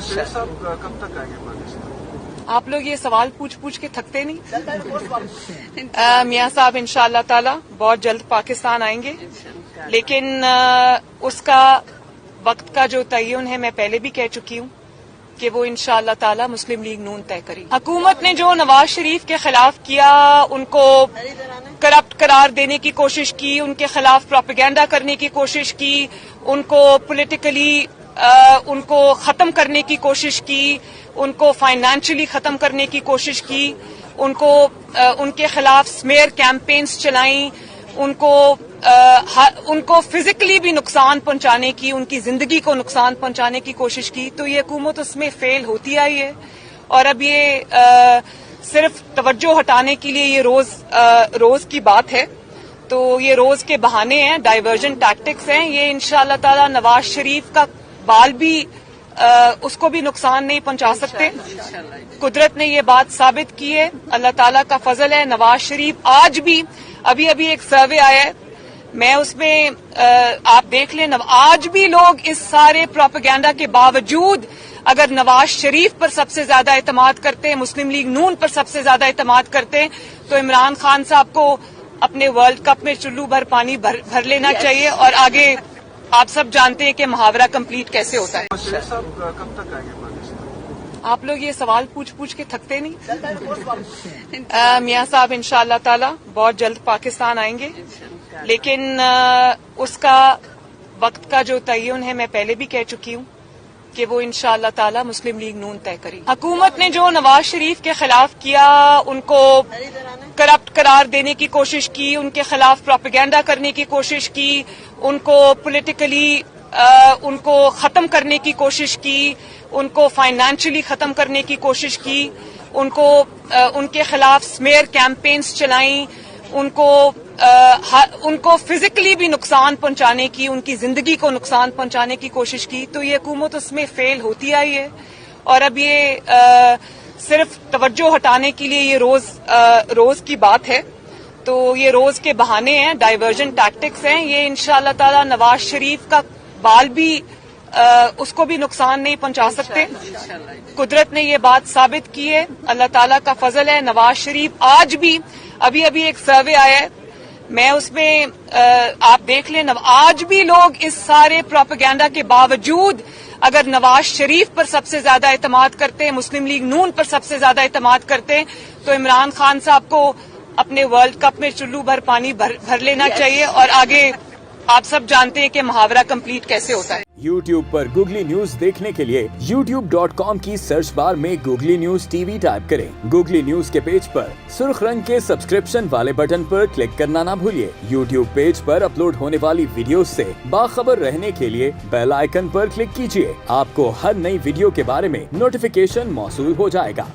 शेर साहब कब तक आएंगे पाकिस्तान? आप लोग ये सवाल पूछ पूछ के थकते नहीं? मियाँ साहब इंशाअल्लाह ताला बहुत जल्द पाकिस्तान आएंगे, लेकिन उसका वक्त का जो तयन है मैं पहले भी कह चुकी हूँ कि वो इंशाअल्लाह ताला मुस्लिम लीग नून तय करेगी। हुकूमत ने जो नवाज शरीफ के खिलाफ किया, उनको करप्ट करार देने की कोशिश की, उनके खिलाफ प्रोपेगेंडा करने की कोशिश की, उनको पॉलिटिकली उनको खत्म करने की कोशिश की, उनको फाइनेंशियली खत्म करने की कोशिश की, उनके खिलाफ स्मेयर कैंपेन्स चलाई, उनको फिजिकली भी नुकसान पहुंचाने की, उनकी जिंदगी को नुकसान पहुंचाने की कोशिश की, तो ये हुकूमत उसमें फेल होती आई है। और अब ये सिर्फ तवज्जो हटाने के लिए ये रोज की बात है, तो ये रोज के बहाने हैं, डाइवर्जन टैक्टिक्स हैं। ये इंशाअल्लाह ताला नवाज शरीफ का बाल भी उसको भी नुकसान नहीं पहुंचा सकते। कुदरत ने ये बात साबित की है, अल्लाह ताला का फजल है। नवाज शरीफ आज भी, अभी एक सर्वे आया है, मैं उसमें आप देख लें, आज भी लोग इस सारे प्रोपेगेंडा के बावजूद अगर नवाज शरीफ पर सबसे ज्यादा एतमाद करते हैं, मुस्लिम लीग नून पर सबसे ज्यादा एतमाद करते हैं, तो इमरान खान साहब को अपने वर्ल्ड कप में चुल्लू भर पानी भर लेना चाहिए। और आगे आप सब जानते हैं कि मुहावरा कंप्लीट कैसे होता है। शेर साहब कब तक आएंगे पाकिस्तान? आप लोग ये सवाल पूछ पूछ के थकते नहीं? मियाँ साहब इंशाअल्लाह ताला बहुत जल्द पाकिस्तान आएंगे, लेकिन उसका वक्त का जो तयन है मैं पहले भी कह चुकी हूँ कि वो इंशाअल्लाह ताला मुस्लिम लीग नून तय करेगी। हुकूमत ने जो नवाज शरीफ के खिलाफ किया, उनको करप्ट करार देने की कोशिश की, उनके खिलाफ प्रोपेगेंडा करने की कोशिश की, उनको पॉलिटिकली उनको खत्म करने की कोशिश की, उनको फाइनेंशियली खत्म करने की कोशिश की, उनके खिलाफ स्मेयर कैंपेन्स चलाई, उनको फिजिकली भी नुकसान पहुंचाने की, उनकी जिंदगी को नुकसान पहुंचाने की कोशिश की, तो ये हुकूमत उसमें फेल होती आई है। और अब ये सिर्फ तवज्जो हटाने के लिए ये रोज की बात है, तो ये रोज के बहाने हैं, डाइवर्जन टैक्टिक्स हैं। ये इंशाअल्लाह ताला नवाज शरीफ का बाल भी उसको भी नुकसान नहीं पहुंचा सकते। कुदरत ने ये बात साबित की है, अल्लाह ताला का फजल है। नवाज शरीफ आज भी, अभी एक सर्वे आया है, मैं उसमें आप देख लें, आज भी लोग इस सारे प्रोपेगेंडा के बावजूद अगर नवाज शरीफ पर सबसे ज्यादा एतमाद करते हैं, मुस्लिम लीग नून पर सबसे ज्यादा एतमाद करते हैं, तो इमरान खान साहब को अपने वर्ल्ड कप में चुल्लू भर पानी भर लेना चाहिए। और आगे आप सब जानते हैं कि मुहावरा कंप्लीट कैसे होता है। YouTube पर गूगली न्यूज देखने के लिए youtube.com की सर्च बार में गूगली न्यूज टीवी टाइप करें। गूगली न्यूज के पेज पर सुर्ख रंग के सब्सक्रिप्शन वाले बटन पर क्लिक करना ना भूलिए। YouTube पेज पर अपलोड होने वाली वीडियो से बाखबर रहने के लिए बेल आइकन पर क्लिक कीजिए। आपको हर नई वीडियो के बारे में नोटिफिकेशन मौसूल हो जाएगा।